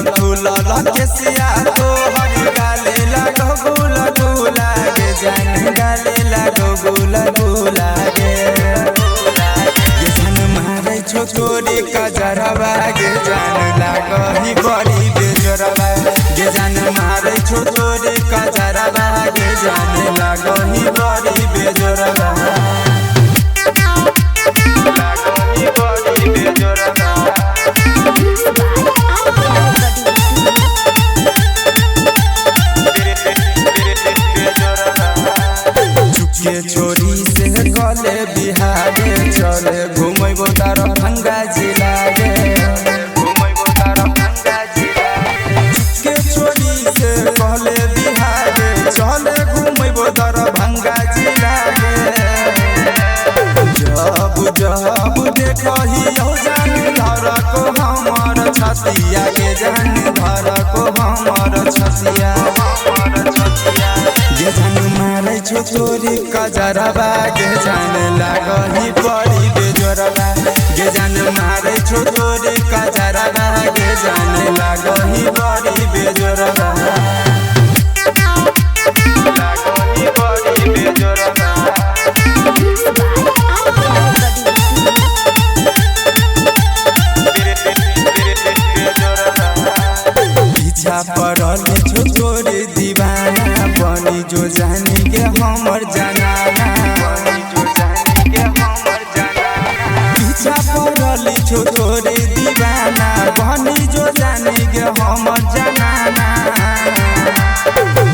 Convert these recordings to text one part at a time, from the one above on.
खुलल केसिया तोहर गाले लगो गुल गुला गे जान गाले लगो गुल गुला गे जान मारे छोटोरी कजरवा गे जान लागो ही बड़ी बेजरवा गे जान मारे छोटोरी कजरवा गे जान लागो ही बड़ी बेजरवा लागो ही बड़ी बेजरवा के छोरी से गले बिहारे चले घूमबो तारा भंगा जिला गे घूमबो तारा भंगा जिला के छोरी से गले बिहारे चले घूमबो तारा भंगा जिला गे जब देखही हो जान धर को हमर छतिया के जान धर को हमर छतिया गे जान मारे छोटोरी कजरवा गे जान लागही बड़ी बेजोरवा गे जान मारे छोटोरी कजरवा गे जान लागही बड़ी बेजोरवा लागही बड़ी बेजोरवा पीछा पड़ल छोटोरी दीवाना बनी जो जानी के हमर जनाना बनी जो जानी के हमर जनाना पीछा पड़ल छोटोरी दीवाना बनी जो जानी के हमर जनाना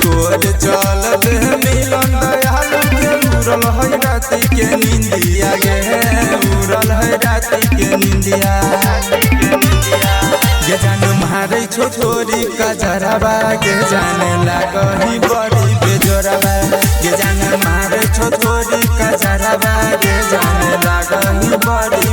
तोर चलत मिलन दयालु के उड़ल है राति के निंदिया गे उड़ल है राति के निंदिया गे जान मारे छोटोरी कजरवा गे जान लागही बड़ी बेजोरवा गे जान मारे छोटोरी कजरवा गे जान लागही बड़ी